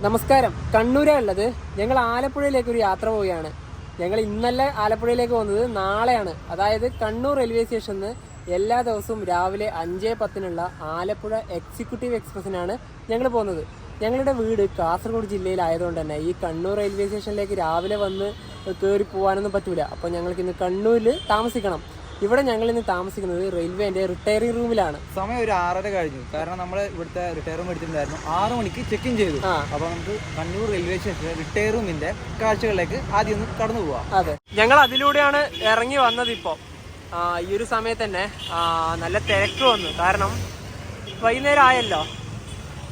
നമസ്കാരം. കണ്ണൂരാ ഉള്ളത്. ഞങ്ങൾ ആലപ്പുഴയിലേക്ക് ഒരു യാത്ര പോവുകയാണ്. ഞങ്ങൾ ഇന്നലെ ആലപ്പുഴയിലേക്ക് പോകുന്നത് നാളെയാണ്. അതായത് കണ്ണൂർ റെയിൽവേ സ്റ്റേഷനിൽ നിന്ന് എല്ലാ ദിവസവും രാവിലെ 5:10 ആലപ്പുഴ എക്സിക്യൂട്ടീവ് എക്സ്പ്രസ്സിനാണ് ഞങ്ങൾ പോകുന്നത്. ഞങ്ങളുടെ വീട് കാസർഗോഡ് ജില്ലയിലായതുകൊണ്ട് തന്നെ ഈ കണ്ണൂർ റെയിൽവേ സ്റ്റേഷനിലേക്ക് രാവിലെ വന്ന് കയറി പോകാനൊന്നും പറ്റൂല. അപ്പോൾ ഞങ്ങൾക്ക് ഇന്ന് കണ്ണൂരിൽ താമസിക്കണം. ഇവിടെ ഞങ്ങൾ ഇന്ന് താമസിക്കുന്നത് റെയിൽവേന്റെ റിട്ടയറിംഗ് റൂമിലാണ്. സമയം ഒരു 6:30 കഴിഞ്ഞു. കാരണം നമ്മൾ ഇവിടുത്തെ റിട്ടയർ റൂം എടുത്തിട്ടുണ്ടായിരുന്നു. 6 മണിക്ക് ചെക്ക് ഇൻ ചെയ്തു. അപ്പോൾ നമുക്ക് കണ്ണൂർ റെയിൽവേ സ്റ്റേഷനിലെ റിട്ടയർ റൂമിന്റെ കാഴ്ചകളിലേക്ക് ആദ്യം ഒന്ന് കടന്നു പോവാം. അതെ, ഞങ്ങൾ അതിലൂടെയാണ് ഇറങ്ങി വന്നത്. ഇപ്പോൾ ഈ ഒരു സമയത്ത് തന്നെ നല്ല തിരക്ക് വന്നു. കാരണം വൈകുന്നേരം ആയല്ലോ,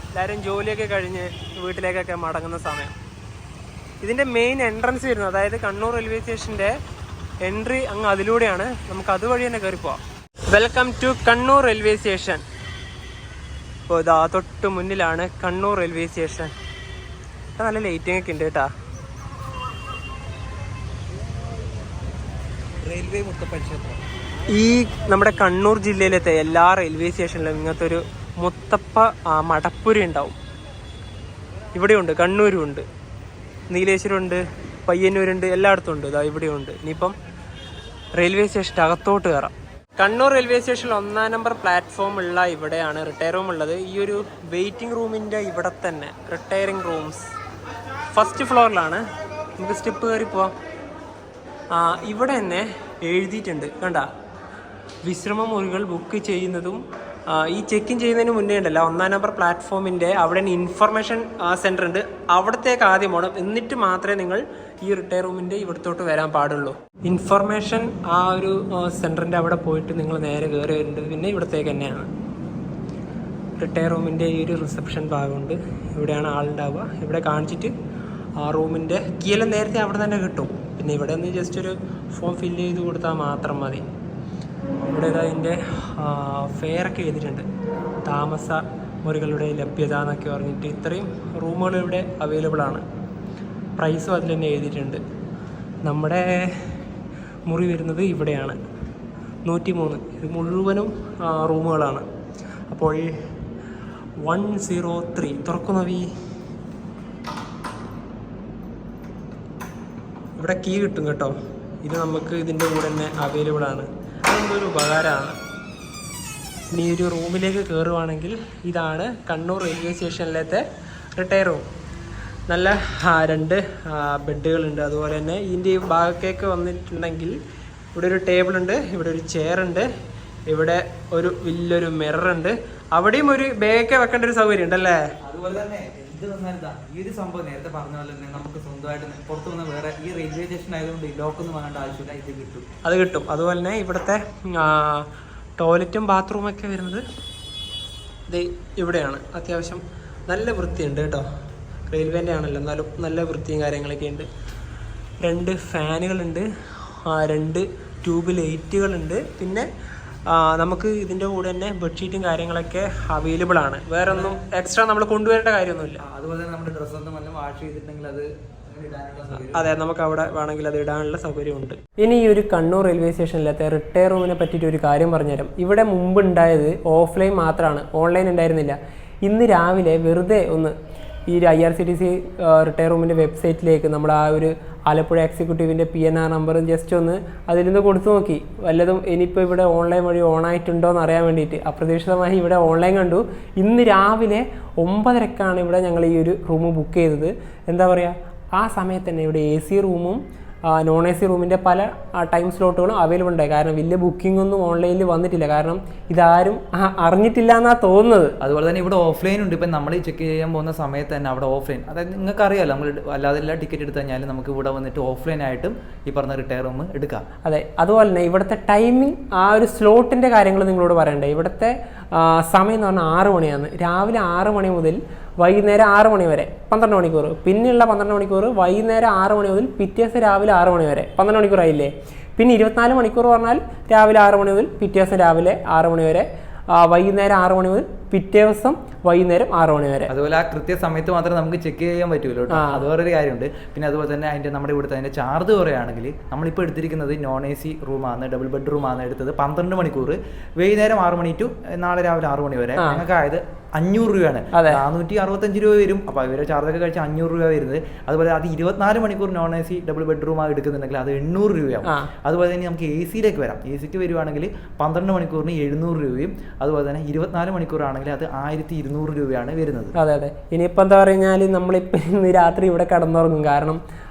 എല്ലാവരും ജോലിയൊക്കെ കഴിഞ്ഞ് വീട്ടിലേക്കൊക്കെ മടങ്ങുന്ന സമയം. ഇതിന്റെ മെയിൻ എൻട്രൻസ് വരുന്നത്, അതായത് കണ്ണൂർ റെയിൽവേ സ്റ്റേഷന്റെ എൻട്രി അങ്ങ് അതിലൂടെയാണ്. നമുക്ക് അതുവഴി തന്നെ കയറി പോവാം. Welcome to Kannur railway station. ഇപ്പോൾ ഇതാ തൊട്ട് മുന്നിലാണ് കണ്ണൂർ റെയിൽവേ സ്റ്റേഷൻ. നല്ല ലൈറ്റിംഗ് ഒക്കെ ഉണ്ട് കേട്ടാ. റെയിൽവേ മുത്തപ്പ. ഈ നമ്മുടെ കണ്ണൂർ ജില്ലയിലത്തെ എല്ലാ റെയിൽവേ സ്റ്റേഷനിലും ഇങ്ങനത്തെ ഒരു മുത്തപ്പ മടപ്പുര ഉണ്ടാവും. ഇവിടെയുണ്ട്, കണ്ണൂരും ഉണ്ട്, നീലേശ്വരമുണ്ട്, പയ്യന്നൂരുണ്ട്, എല്ലായിടത്തും ഉണ്ട്. ഇതാ ഇവിടെയുണ്ട്. ഇനിയിപ്പം റെയിൽവേ സ്റ്റേഷൻ്റെ അകത്തോട്ട് കയറാം. കണ്ണൂർ റെയിൽവേ സ്റ്റേഷനിൽ 1-ാം നമ്പർ പ്ലാറ്റ്ഫോം ഉള്ള ഇവിടെയാണ് റിട്ടയർ റൂം ഉള്ളത്. ഈ ഒരു വെയിറ്റിംഗ് റൂമിൻ്റെ ഇവിടെ തന്നെ റിട്ടയറിംഗ് റൂംസ് ഫസ്റ്റ് ഫ്ലോറിലാണ്. നമുക്ക് സ്റ്റെപ്പ് കയറി പോവാം. ഇവിടെ തന്നെ എഴുതിയിട്ടുണ്ട്, കണ്ട, വിശ്രമ മുറികൾ ബുക്ക് ചെയ്യുന്നതും ഈ ചെക്ക് ഇൻ ചെയ്യുന്നതിന് മുന്നേ ഉണ്ടല്ലോ 1-ാം നമ്പർ പ്ലാറ്റ്ഫോമിൻ്റെ അവിടെ ഇൻഫർമേഷൻ സെൻറ്റർ ഉണ്ട്. അവിടത്തേക്ക് ആദ്യം പോകണം, എന്നിട്ട് മാത്രമേ നിങ്ങൾ ഈ റിട്ടയർ റൂമിൻ്റെ ഇവിടത്തോട്ട് വരാൻ പാടുള്ളൂ. ഇൻഫർമേഷൻ ആ ഒരു സെൻറ്ററിൻ്റെ അവിടെ പോയിട്ട് നിങ്ങൾ നേരെ കയറി വരുന്നത് പിന്നെ ഇവിടത്തേക്ക് തന്നെയാണ്. റിട്ടയർ റൂമിൻ്റെ ഈ ഒരു റിസപ്ഷൻ ഭാഗമുണ്ട്. ഇവിടെയാണ് ആളുണ്ടാവുക. ഇവിടെ കാണിച്ചിട്ട് ആ റൂമിൻ്റെ കീയെല്ലാം നേരത്തെ അവിടെ തന്നെ കിട്ടും. പിന്നെ ഇവിടെ ഒന്ന് ജസ്റ്റ് ഒരു ഫോം ഫില്ല് ചെയ്ത് കൊടുത്താൽ മാത്രം മതി. ഇവിടെ അതിൻ്റെ ഫെയറൊക്കെ എഴുതിയിട്ടുണ്ട്, താമസ മുറികളുടെ ലഭ്യത എന്നൊക്കെ പറഞ്ഞിട്ട്. ഇത്രയും റൂമുകൾ ഇവിടെ അവൈലബിൾ ആണ്. പ്രൈസും അതിൽ തന്നെ എഴുതിയിട്ടുണ്ട്. നമ്മുടെ മുറി വരുന്നത് ഇവിടെയാണ്, 103. ഇത് മുഴുവനും റൂമുകളാണ്. അപ്പോൾ 103 തുറക്കുന്നവി. ഇവിടെ കീ കിട്ടും കേട്ടോ. ഇത് നമുക്ക് ഇതിൻ്റെ കൂടെ തന്നെ അവൈലബിൾ ആണ്. അതെന്തൊരു ഉപകാരമാണ്. ഇനി ഒരു റൂമിലേക്ക് കയറുവാണെങ്കിൽ ഇതാണ് കണ്ണൂർ റെയിൽവേ സ്റ്റേഷനിലത്തെ റിട്ടയർ റൂം. നല്ല 2 ബെഡുകളുണ്ട്. അതുപോലെ തന്നെ ഇതിൻ്റെ ഈ ഭാഗത്തേക്ക് വന്നിട്ടുണ്ടെങ്കിൽ ഇവിടെ ഒരു ടേബിളുണ്ട്, ഇവിടെ ഒരു ചെയറുണ്ട്, ഇവിടെ ഒരു വലിയൊരു മിററുണ്ട്. അവിടെയും ഒരു ബാഗൊക്കെ വെക്കേണ്ട ഒരു സൗകര്യം ഉണ്ടല്ലേ. അതുപോലെ തന്നെ ഇത് വന്നാലിതാ ഈ ഒരു സംഭവം നേരത്തെ പറഞ്ഞ പോലെ തന്നെ നമുക്ക് സ്വന്തമായിട്ട് പുറത്തു വന്ന വേറെ ഈ റെയിൽവേ സ്റ്റേഷൻ ആയതുകൊണ്ട് ലോക്കൊന്നും വാങ്ങേണ്ട ആവശ്യമില്ല, ഇത് കിട്ടും. അത് കിട്ടും. അതുപോലെ തന്നെ ഇവിടുത്തെ ടോയ്ലറ്റും ബാത്റൂമൊക്കെ വരുന്നത് ഇത് ഇവിടെയാണ്. അത്യാവശ്യം നല്ല വൃത്തിയുണ്ട് കേട്ടോ. റെയിൽവേൻ്റെ ആണല്ലോ, എന്നാലും നല്ല വൃത്തിയും കാര്യങ്ങളൊക്കെ ഉണ്ട്. 2 ഫാനുകളുണ്ട്, 2 ട്യൂബ് ലൈറ്റുകളുണ്ട്. പിന്നെ നമുക്ക് ഇതിൻ്റെ കൂടെ തന്നെ ബെഡ്ഷീറ്റും കാര്യങ്ങളൊക്കെ അവൈലബിൾ ആണ്. വേറെ ഒന്നും എക്സ്ട്രാ നമ്മൾ കൊണ്ടുവരേണ്ട കാര്യമൊന്നുമില്ല. അതുപോലെ തന്നെ നമ്മുടെ ഡ്രസ്സൊന്നും വല്ല വാഷ് ചെയ്തിട്ടുണ്ടെങ്കിൽ അത്, അതെ, നമുക്ക് അവിടെ വേണമെങ്കിൽ അത് ഇടാനുള്ള സൗകര്യമുണ്ട്. ഇനി ഈ ഒരു കണ്ണൂർ റെയിൽവേ സ്റ്റേഷനിലത്തെ റിട്ടയർ റൂമിനെ പറ്റിയിട്ട് ഒരു കാര്യം പറഞ്ഞുതരാം. ഇവിടെ മുമ്പ് ഉണ്ടായത് ഓഫ്ലൈൻ മാത്രമാണ്, ഓൺലൈൻ ഉണ്ടായിരുന്നില്ല. ഇന്ന് രാവിലെ വെറുതെ ഒന്ന് ഈ IRCTC റിട്ടയർ റൂമിൻ്റെ വെബ്സൈറ്റിലേക്ക് നമ്മൾ ആ ഒരു ആലപ്പുഴ എക്സിക്യൂട്ടീവിൻ്റെ PNR നമ്പറും ജസ്റ്റ് ഒന്ന് അതിൽ നിന്ന് കൊടുത്തു നോക്കി. വല്ലതും ഇനിയിപ്പോൾ ഇവിടെ ഓൺലൈൻ വഴി ഓണായിട്ടുണ്ടോ എന്ന് അറിയാൻ വേണ്ടിയിട്ട് അപ്രതീക്ഷിതമായി ഇവിടെ ഓൺലൈൻ കണ്ടു. ഇന്ന് രാവിലെ 9:30 ഇവിടെ ഞങ്ങൾ ഈ ഒരു റൂം ബുക്ക് ചെയ്തത്. എന്താ പറയുക, ആ സമയത്ത് തന്നെ ഇവിടെ AC റൂമും നോൺ AC റൂമിൻ്റെ പല ടൈം സ്ലോട്ടുകളും അവൈലബിൾ ഉണ്ടായി. കാരണം വലിയ ബുക്കിംഗ് ഒന്നും ഓൺലൈനിൽ വന്നിട്ടില്ല. കാരണം ഇതാരും അറിഞ്ഞിട്ടില്ല എന്നാണ് തോന്നുന്നത്. അതുപോലെ തന്നെ ഇവിടെ ഓഫ്ലൈൻ ഉണ്ട്. ഇപ്പം നമ്മൾ ചെക്ക് ചെയ്യാൻ പോകുന്ന സമയത്ത് തന്നെ അവിടെ ഓഫ്ലൈൻ, അതായത് നിങ്ങൾക്ക് അറിയാമല്ലോ, നമ്മൾ അല്ലാതെ എല്ലാ ടിക്കറ്റ് എടുത്തു കഴിഞ്ഞാൽ നമുക്ക് ഇവിടെ വന്നിട്ട് ഓഫ്ലൈൻ ആയിട്ടും ഈ പറഞ്ഞ റിട്ടയർ റൂം എടുക്കാം. അതെ, അതുപോലെ തന്നെ ഇവിടുത്തെ ടൈമിംഗ്, ആ ഒരു സ്ലോട്ടിൻ്റെ കാര്യങ്ങൾ നിങ്ങളോട് പറയണ്ടേ. ഇവിടുത്തെ സമയം എന്ന് പറഞ്ഞാൽ 6 മണിയാണ്. രാവിലെ 6 മണി മുതൽ വൈകുന്നേരം 6 മണി വരെ 12 മണിക്കൂർ. പിന്നെയുള്ള 12 മണിക്കൂർ വൈകുന്നേരം 6 മണി മുതൽ പിറ്റേ ദിവസം രാവിലെ 6 മണി വരെ 12 മണിക്കൂറായില്ലേ. പിന്നെ 24 മണിക്കൂർ പറഞ്ഞാൽ രാവിലെ 6 മണി മുതൽ പിറ്റേ ദിവസം രാവിലെ 6 മണി വരെ, വൈകുന്നേരം 6 മണി മുതൽ പിറ്റേ ദിവസം വൈകുന്നേരം 6 മണി വരെ. അതുപോലെ ആ കൃത്യ സമയത്ത് മാത്രമേ നമുക്ക് ചെക്ക് ചെയ്യാൻ പറ്റുമല്ലോ. അത് വേറൊരു കാര്യമുണ്ട്. പിന്നെ അതുപോലെ തന്നെ അതിൻ്റെ നമ്മുടെ ഇവിടുത്തെ അതിൻ്റെ ചാർജ് പറയുകയാണെങ്കിൽ നമ്മളിപ്പോൾ എടുത്തിരിക്കുന്നത് നോൺ AC റൂമാണ്, ഡബിൾ ബെഡ് റൂമാണ് എടുത്തത്. 12 മണിക്കൂർ, വൈകുന്നേരം 6 മണി ടു നാളെ രാവിലെ 6 മണി വരെ. ഞങ്ങൾക്കായത് 500 രൂപയാണ്. 465 രൂപ വരും. അപ്പോൾ ഇവരെ ചാർജൊക്കെ കഴിച്ച് 500 രൂപ വരുന്നത്. അതുപോലെ അത് 24 മണിക്കൂർ നോൺ AC ഡബിൾ ബെഡ്റൂം ആയി എടുക്കുന്നുണ്ടെങ്കിൽ അത് 800 രൂപയാവും. അതുപോലെ തന്നെ നമുക്ക് AC വരാം. AC വരുവാണെങ്കിൽ 12 മണിക്കൂറിന് 700 രൂപയും അതുപോലെ തന്നെ 24 മണിക്കൂറാണെങ്കിൽ അത് 1200 രൂപയാണ് വരുന്നത്. അതെ അതെ. ഇനിയിപ്പോൾ എന്താ പറഞ്ഞാൽ നമ്മളിപ്പോൾ ഇന്ന് രാത്രി ഇവിടെ കിടന്നുറങ്ങും. കാരണം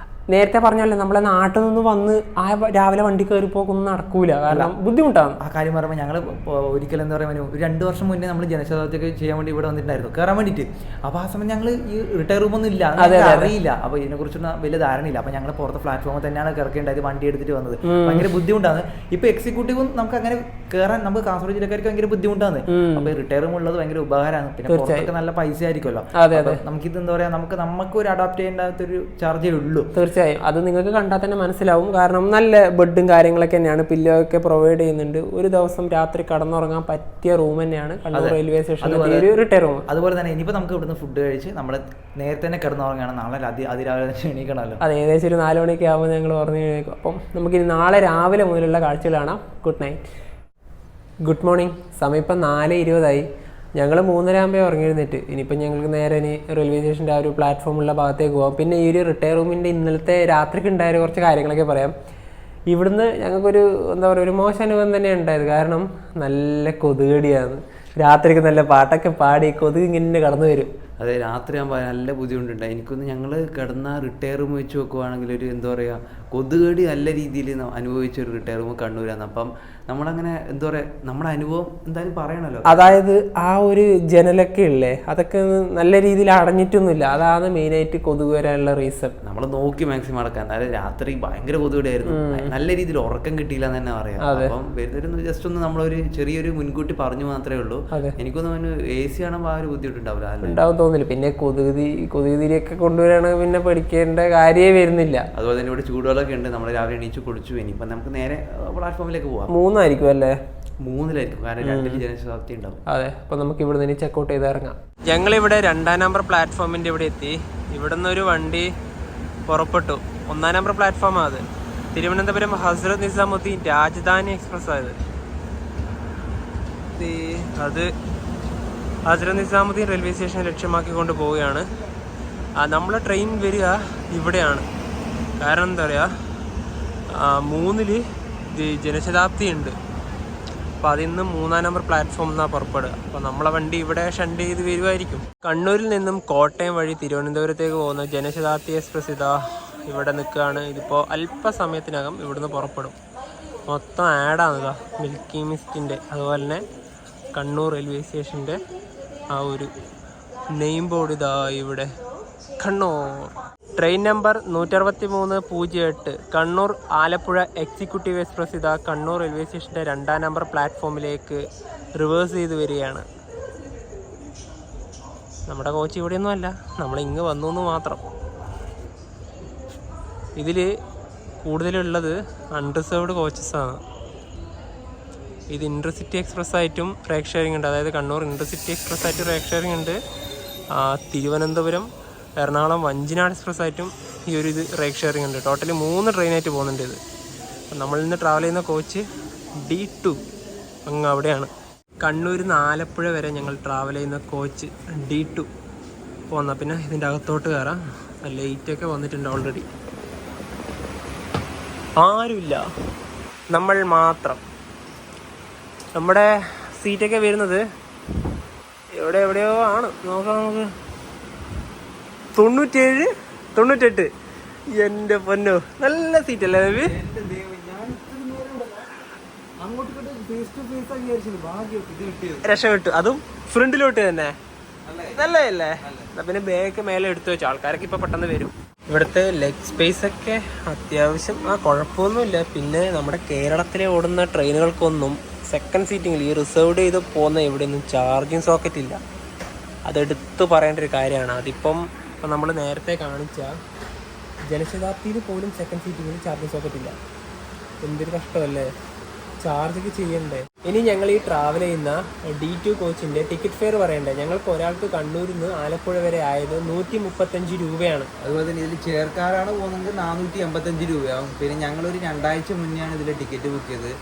നേരത്തെ പറഞ്ഞല്ലേ നമ്മളെ നാട്ടിൽ നിന്ന് വന്ന് രാവിലെ വണ്ടി കയറി പോക്കൊന്നും നടക്കൂല, കാരണം ബുദ്ധിമുട്ടാണ്. ആ കാര്യം പറയുമ്പോൾ ഞങ്ങൾ ഒരിക്കലും എന്താ പറയുക, ഒരു 2 വർഷം മുന്നേ നമ്മൾ ജനശതാബ്ദിയൊക്കെ ചെയ്യാൻ വേണ്ടി ഇവിടെ വന്നിട്ടുണ്ടായിരുന്നു, കയറാൻ വേണ്ടിയിട്ട്. അപ്പോൾ ആ സമയം ഞങ്ങൾ ഈ റിട്ടയർ റൂമൊന്നും ഇല്ല, അറിയില്ല. അപ്പോൾ ഇതിനെക്കുറിച്ചൊന്നും വലിയ ധാരണയില്ല. അപ്പോൾ ഞങ്ങൾ പുറത്ത് പ്ലാറ്റ്ഫോമിൽ തന്നെയാണ് കിടക്കേണ്ടത്, വണ്ടി എടുത്തിട്ട് വന്നത്. ഭയങ്കര ബുദ്ധിമുട്ടാണ്. ഇപ്പോൾ എക്സിക്യൂട്ടീവും നമുക്ക് അങ്ങനെ കയറാൻ നമുക്ക് കാസർഗോഡ് ജില്ലക്കാർക്ക് ഭയങ്കര ബുദ്ധിമുട്ടാണ്. അപ്പോൾ റിട്ടയർ റൂം ഉള്ളത് ഭയങ്കര ഉപകാരമാണ്. പിന്നെ പുറത്തൊക്കെ നല്ല പൈസ ആയിരിക്കുമല്ലോ. നമുക്കിത് എന്താ പറയുക, നമുക്ക് ഒരു അഡാപ്റ്റ് ചെയ്യേണ്ടാത്തൊരു ചാർജേ ഉള്ളൂ. തീർച്ചയായും അത് നിങ്ങൾക്ക് കണ്ടാൽ തന്നെ മനസ്സിലാവും. കാരണം നല്ല ബെഡും കാര്യങ്ങളൊക്കെ തന്നെയാണ്, പില്ലോ ഒക്കെ പ്രൊവൈഡ് ചെയ്യുന്നുണ്ട്. ഒരു ദിവസം രാത്രി കടന്നുറങ്ങാൻ പറ്റിയ റൂം തന്നെയാണ് കണ്ണൂർ റെയിൽവേ സ്റ്റേഷനിലെ റിട്ടയർ റൂം. അതുപോലെ തന്നെ ഇനിയിപ്പോൾ നമുക്ക് ഇവിടുന്ന് ഫുഡ് കഴിച്ച് നമ്മൾ നേരത്തെ തന്നെ കിടന്നുറങ്ങുകയാണ്. നാളെ അതിരാവിലെ എണീക്കണമല്ലോ. അതെ, ഏകദേശം ഒരു 4 മണിയൊക്കെ ആകുമ്പോൾ ഞങ്ങൾ ഉറങ്ങി എണീക്കും. അപ്പം നമുക്കിനി നാളെ രാവിലെ മുതലുള്ള കാഴ്ചകൾ കാണാം. Good night, good morning. സമയം ഇപ്പം 4:20 ഞങ്ങൾ 3:30 ആകുമ്പോൾ ഇറങ്ങിയിരുന്നിട്ട് ഇനിയിപ്പം ഞങ്ങൾക്ക് നേരെ ഇനി റെയിൽവേ സ്റ്റേഷൻ്റെ ആ ഒരു പ്ലാറ്റ്ഫോമുള്ള ഭാഗത്തേക്ക് പോകാം. പിന്നെ ഈ ഒരു റിട്ടയർ റൂമിൻ്റെ ഇന്നലത്തെ രാത്രിക്ക് ഉണ്ടായ കുറച്ച് കാര്യങ്ങളൊക്കെ പറയാം. ഇവിടുന്ന് ഞങ്ങൾക്കൊരു എന്താ പറയുക, ഒരു മോശം അനുഭവം തന്നെ ഉണ്ടായത്. കാരണം നല്ല കൊതുകടിയാണ്. രാത്രിക്ക് നല്ല പാട്ടൊക്കെ പാടി കൊതുക് ഇങ്ങനെ കടന്നു വരും. അതെ, രാത്രിയാകുമ്പോൾ നല്ല ബുദ്ധിമുട്ടുണ്ടായി. എനിക്കൊന്ന് ഞങ്ങൾ കിടന്ന റിട്ടയർ റൂം വെച്ച് നോക്കുവാണെങ്കിൽ ഒരു എന്താ പറയുക, കൊതുകടി നല്ല രീതിയിൽ അനുഭവിച്ചൊരു റിട്ടയർ റൂം കണ്ണൂരാണ്. അപ്പം നമ്മളങ്ങനെ എന്താ പറയുക, നമ്മുടെ അനുഭവം എന്തായാലും പറയണല്ലോ. അതായത് ആ ഒരു ജനലൊക്കെ ഇല്ലേ, അതൊക്കെ നല്ല രീതിയിൽ അടഞ്ഞിട്ടൊന്നുമില്ല. അതാണ് മെയിനായിട്ട് കൊതുക് വരാനുള്ള റീസൺ. നമ്മൾ നോക്കി മാക്സിമം അടക്കാം. എന്നാലും രാത്രി ഭയങ്കര കൊതുകടിയായിരുന്നു. നല്ല രീതിയിൽ ഉറക്കം കിട്ടിയില്ല എന്ന് തന്നെ പറയാം. അപ്പം വരുന്നൊരു ജസ്റ്റ് ഒന്ന് നമ്മളൊരു ചെറിയൊരു മുൻകൂട്ടി പറഞ്ഞു മാത്രമേ ഉള്ളൂ. എനിക്കൊന്നും AC ആണെങ്കിൽ ആ ഒരു ബുദ്ധിമുട്ടുണ്ടാവില്ല, തോന്നില്ല. പിന്നെ കൊതുകുതിരിയൊക്കെ കൊണ്ടുവരാണെങ്കിൽ പിന്നെ പഠിക്കേണ്ട കാര്യമേ വരുന്നില്ല. അതുപോലെ തന്നെ ഇവിടെ ചൂടുവെള്ളമൊക്കെ ഉണ്ട്. നമ്മൾ രാവിലെ എണീച്ച് കുടിച്ചു. ഇനിയിപ്പം നമുക്ക് നേരെ പ്ലാറ്റ്ഫോമിലേക്ക് പോവാം. 3 അല്ലേ? 3 കാരണം 2 ജനശതാബ്ദി ഉണ്ടാവും. അതെ, അപ്പോൾ നമുക്ക് ഇവിടെ നിന്ന് ചെക്കൗട്ട് ചെയ്ത് ഇറങ്ങാം. ഞങ്ങളിവിടെ 2-ാം നമ്പർ പ്ലാറ്റ്ഫോമിൻ്റെ ഇവിടെ എത്തി. ഇവിടെ നിന്നൊരു വണ്ടി പുറപ്പെട്ടു. 1-ാം നമ്പർ പ്ലാറ്റ്ഫോമാണ് അത്. തിരുവനന്തപുരം ഹസ്രത്ത് നിസാമുദ്ദീൻ രാജധാനി എക്സ്പ്രസ് ആയത്. അത് ഹസ്രത്ത് നിസാമുദ്ദീൻ റെയിൽവേ സ്റ്റേഷൻ ലക്ഷ്യമാക്കിക്കൊണ്ട് പോവുകയാണ്. നമ്മളെ ട്രെയിൻ വരിക ഇവിടെയാണ്. കാരണം എന്താ പറയുക, 3-ൽ ജനശതാബ്ദി ഉണ്ട്. അപ്പോൾ അതിന്ന് 3-ാം നമ്പർ പ്ലാറ്റ്ഫോമിൽ നിന്നാണ് പുറപ്പെടുക. അപ്പോൾ നമ്മളെ വണ്ടി ഇവിടെ ഷണ്ട് ചെയ്ത് വരുമായിരിക്കും. കണ്ണൂരിൽ നിന്നും കോട്ടയം വഴി തിരുവനന്തപുരത്തേക്ക് പോകുന്ന ജനശതാബ്ദി എക്സ്പ്രസ് ഇതാ ഇവിടെ നിൽക്കുകയാണ്. ഇതിപ്പോൾ അല്പസമയത്തിനകം ഇവിടുന്ന് പുറപ്പെടും. മൊത്തം ആഡാണ് ഇതാ, മിൽക്കി മിസ്റ്റിൻ്റെ അതുപോലെ തന്നെ കണ്ണൂർ റെയിൽവേ സ്റ്റേഷൻ്റെ ആ ഒരു നെയിം ബോർഡ് ഇതാ ഇവിടെ. Kannur train number 16308 Kannur Alappuzha executive express ഇതാ കണ്ണൂർ റെയിൽവേ സ്റ്റേഷൻ്റെ 2-ാം നമ്പർ പ്ലാറ്റ്ഫോമിലേക്ക് റിവേഴ്സ് ചെയ്ത് വരികയാണ്. നമ്മുടെ കോച്ച് ഇവിടെയൊന്നും അല്ല, നമ്മളിങ്ങ് വന്നു എന്ന് മാത്രം. ഇതിൽ കൂടുതലുള്ളത് അൺറിസർവ്ഡ് കോച്ചസാണ്. ഇത് ഇൻ്റർസിറ്റി എക്സ്പ്രസ് ആയിട്ടും റേക്ക് ഷെയറിംഗ് ഉണ്ട്. അതായത് കണ്ണൂർ ഇൻ്റർസിറ്റി എക്സ്പ്രസ് ആയിട്ട് റേക്ക് ഷെയറിംഗ് ഉണ്ട്. തിരുവനന്തപുരം എറണാകുളം വഞ്ചിനാട് എക്സ്പ്രസ് ആയിട്ടും ഈ ഒരു ഇത് റേക്ക് ഷെയറിംഗ് ഉണ്ട്. ടോട്ടലി 3 ട്രെയിനായിട്ട് പോകുന്നുണ്ട് ഇത്. അപ്പം നമ്മളിൽ നിന്ന് ട്രാവൽ ചെയ്യുന്ന കോച്ച് D2 അങ്ങ് അവിടെയാണ്. കണ്ണൂരിൽ നിന്ന് ആലപ്പുഴ വരെ ഞങ്ങൾ ട്രാവൽ ചെയ്യുന്ന കോച്ച് D2 പോന്നാൽ പിന്നെ ഇതിൻ്റെ അകത്തോട്ട് കയറാം. ലൈറ്റൊക്കെ വന്നിട്ടുണ്ട് ഓൾറെഡി. ആരുമില്ല, നമ്മൾ മാത്രം. നമ്മുടെ സീറ്റൊക്കെ വരുന്നത് എവിടെയോ ആണ്. നോക്കാം നമുക്ക്. 97, 98. എൻ്റെ പൊന്നോ, നല്ല സീറ്റല്ലേ ബേബി? രക്ഷപ്പെട്ടു, അതും ഫ്രണ്ടിലോട്ട് തന്നെ. നല്ലതല്ലേ? പിന്നെ ബാഗ് മേലെ എടുത്തു വെച്ചു. ആൾക്കാരൊക്കെ ഇപ്പൊ പെട്ടെന്ന് വരും. ഇവിടുത്തെ ലെഗ് സ്പേസ് ഒക്കെ അത്യാവശ്യം കുഴപ്പമൊന്നുമില്ല. പിന്നെ നമ്മുടെ കേരളത്തിലെ ഓടുന്ന ട്രെയിനുകൾക്കൊന്നും സെക്കൻഡ് സീറ്റിങ്ങിൽ ഈ റിസർവ്ഡ് ചെയ്ത് പോകുന്ന എവിടെയൊന്നും ചാർജിങ് സോക്കറ്റ് ഇല്ല. അതെടുത്ത് പറയേണ്ട ഒരു കാര്യമാണ്. അതിപ്പം നമ്മൾ നേരത്തെ കാണിച്ച ജനശതാബ്ദിയിൽ പോലും സെക്കൻഡ് സീറ്റിങ്ങിൽ ചാർജിങ് സോക്കറ്റ് ഇല്ല. എന്തൊരു കഷ്ടമല്ലേ, ചാർജൊക്കെ ചെയ്യണ്ടേ. ഇനി ഞങ്ങൾ ഈ ട്രാവൽ ചെയ്യുന്ന D2 കോച്ചിൻ്റെ ടിക്കറ്റ് ഫെയർ പറയണ്ടേ. ഞങ്ങൾക്ക് ഒരാൾക്ക് കണ്ണൂരിൽ നിന്ന് ആലപ്പുഴ വരെ ആയത് 135 രൂപയാണ്. അതുപോലെ തന്നെ ഇതിൽ ചേർക്കാരാണ് പോകുന്നത് 485 രൂപയാവും. പിന്നെ ഞങ്ങളൊരു 2 ആഴ്ച മുന്നെയാണ് ഇതിൽ ടിക്കറ്റ് ബുക്ക് ചെയ്തത്.